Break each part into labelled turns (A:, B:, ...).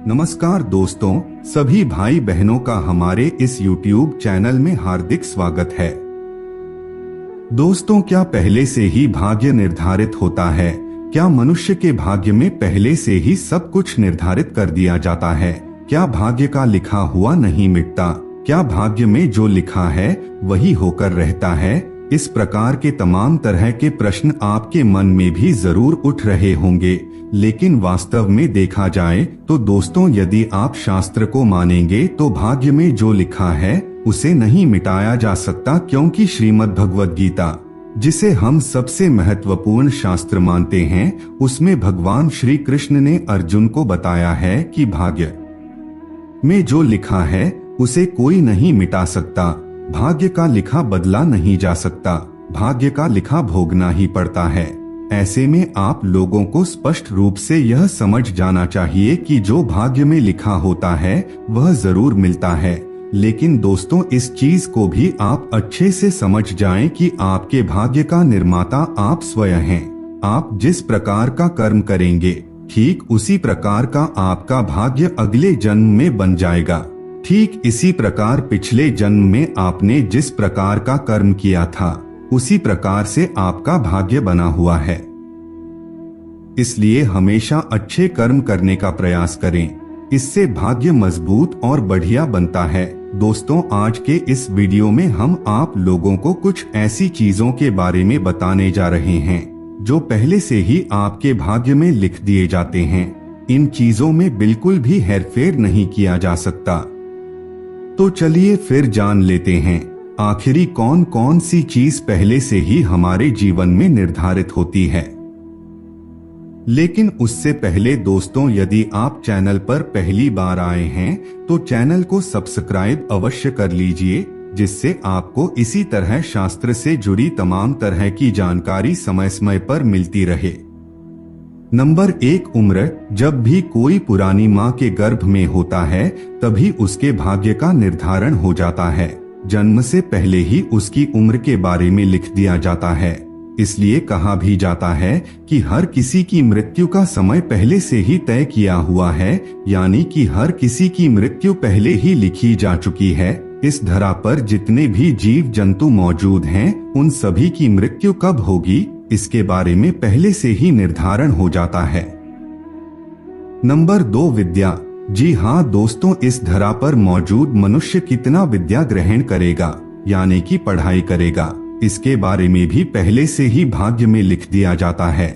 A: नमस्कार दोस्तों, सभी भाई बहनों का हमारे इस YouTube चैनल में हार्दिक स्वागत है। दोस्तों, क्या पहले से ही भाग्य निर्धारित होता है? क्या मनुष्य के भाग्य में पहले से ही सब कुछ निर्धारित कर दिया जाता है? क्या भाग्य का लिखा हुआ नहीं मिटता? क्या भाग्य में जो लिखा है वही होकर रहता है? इस प्रकार के तमाम तरह के प्रश्न आपके मन में भी जरूर उठ रहे होंगे, लेकिन वास्तव में देखा जाए तो दोस्तों, यदि आप शास्त्र को मानेंगे तो भाग्य में जो लिखा है उसे नहीं मिटाया जा सकता, क्योंकि श्रीमद् भगवद गीता, जिसे हम सबसे महत्वपूर्ण शास्त्र मानते हैं, उसमें भगवान श्री कृष्ण ने अर्जुन को बताया है कि भाग्य में जो लिखा है उसे कोई नहीं मिटा सकता। भाग्य का लिखा बदला नहीं जा सकता, भाग्य का लिखा भोगना ही पड़ता है। ऐसे में आप लोगों को स्पष्ट रूप से यह समझ जाना चाहिए कि जो भाग्य में लिखा होता है वह जरूर मिलता है। लेकिन दोस्तों, इस चीज को भी आप अच्छे से समझ जाएं कि आपके भाग्य का निर्माता आप स्वयं हैं। आप जिस प्रकार का कर्म करेंगे, ठीक उसी प्रकार का आपका भाग्य अगले जन्म में बन जाएगा। ठीक इसी प्रकार पिछले जन्म में आपने जिस प्रकार का कर्म किया था, उसी प्रकार से आपका भाग्य बना हुआ है। इसलिए हमेशा अच्छे कर्म करने का प्रयास करें, इससे भाग्य मजबूत और बढ़िया बनता है। दोस्तों, आज के इस वीडियो में हम आप लोगों को कुछ ऐसी चीजों के बारे में बताने जा रहे हैं जो पहले से ही आपके भाग्य में लिख दिए जाते हैं। इन चीजों में बिल्कुल भी हेरफेर नहीं किया जा सकता। तो चलिए फिर जान लेते हैं आखिरी कौन कौन सी चीज पहले से ही हमारे जीवन में निर्धारित होती है। लेकिन उससे पहले दोस्तों, यदि आप चैनल पर पहली बार आए हैं तो चैनल को सब्सक्राइब अवश्य कर लीजिए, जिससे आपको इसी तरह शास्त्र से जुड़ी तमाम तरह की जानकारी समय समय पर मिलती रहे। नंबर 1, उम्र। जब भी कोई पुरानी माँ के गर्भ में होता है तभी उसके भाग्य का निर्धारण हो जाता है। जन्म से पहले ही उसकी उम्र के बारे में लिख दिया जाता है। इसलिए कहा भी जाता है कि हर किसी की मृत्यु का समय पहले से ही तय किया हुआ है, यानी कि हर किसी की मृत्यु पहले ही लिखी जा चुकी है। इस धरा पर जितने भी जीव जंतु मौजूद हैं, उन सभी की मृत्यु कब होगी, इसके बारे में पहले से ही निर्धारण हो जाता है। नंबर 2, विद्या। जी हाँ दोस्तों, इस धरा पर मौजूद मनुष्य कितना विद्या ग्रहण करेगा, यानी कि पढ़ाई करेगा, इसके बारे में भी पहले से ही भाग्य में लिख दिया जाता है।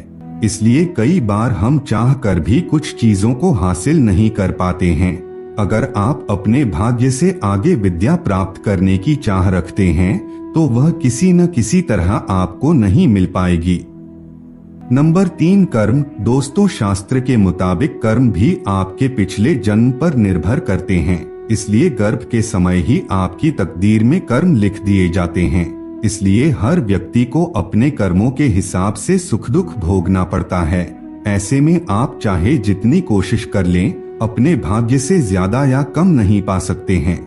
A: इसलिए कई बार हम चाह कर भी कुछ चीजों को हासिल नहीं कर पाते हैं। अगर आप अपने भाग्य से आगे विद्या प्राप्त करने की चाह रखते हैं तो वह किसी न किसी तरह आपको नहीं मिल पाएगी। नंबर 3, कर्म। दोस्तों, शास्त्र के मुताबिक कर्म भी आपके पिछले जन्म पर निर्भर करते हैं। इसलिए गर्भ के समय ही आपकी तकदीर में कर्म लिख दिए जाते हैं। इसलिए हर व्यक्ति को अपने कर्मों के हिसाब से सुख दुख भोगना पड़ता है। ऐसे में आप चाहे जितनी कोशिश कर लें, अपने भाग्य से ज्यादा या कम नहीं पा सकते हैं।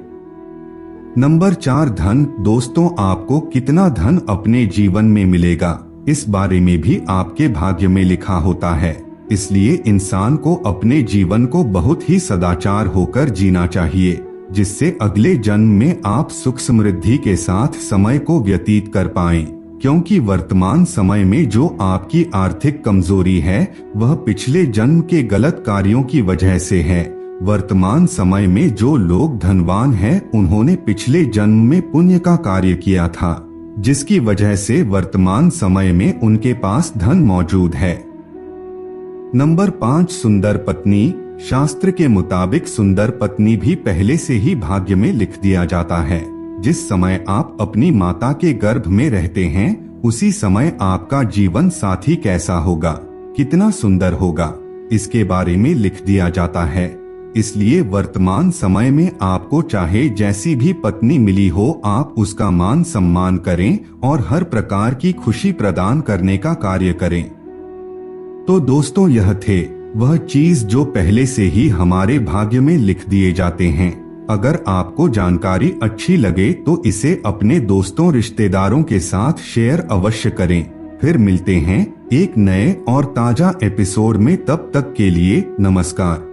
A: नंबर 4, धन। दोस्तों, आपको कितना धन अपने जीवन में मिलेगा, इस बारे में भी आपके भाग्य में लिखा होता है। इसलिए इंसान को अपने जीवन को बहुत ही सदाचार होकर जीना चाहिए, जिससे अगले जन्म में आप सुख समृद्धि के साथ समय को व्यतीत कर पाएं। क्योंकि वर्तमान समय में जो आपकी आर्थिक कमजोरी है वह पिछले जन्म के गलत कार्यों की वजह से है। वर्तमान समय में जो लोग धनवान हैं, उन्होंने पिछले जन्म में पुण्य का कार्य किया था, जिसकी वजह से वर्तमान समय में उनके पास धन मौजूद है। नंबर 5, सुंदर पत्नी। शास्त्र के मुताबिक सुंदर पत्नी भी पहले से ही भाग्य में लिख दिया जाता है। जिस समय आप अपनी माता के गर्भ में रहते हैं, उसी समय आपका जीवन साथी कैसा होगा, कितना सुंदर होगा, इसके बारे में लिख दिया जाता है। इसलिए वर्तमान समय में आपको चाहे जैसी भी पत्नी मिली हो, आप उसका मान सम्मान करें और हर प्रकार की खुशी प्रदान करने का कार्य करें। तो दोस्तों, यह थे वह चीज जो पहले से ही हमारे भाग्य में लिख दिए जाते हैं। अगर आपको जानकारी अच्छी लगे तो इसे अपने दोस्तों रिश्तेदारों के साथ शेयर अवश्य करें। फिर मिलते हैं एक नए और ताजा एपिसोड में, तब तक के लिए नमस्कार।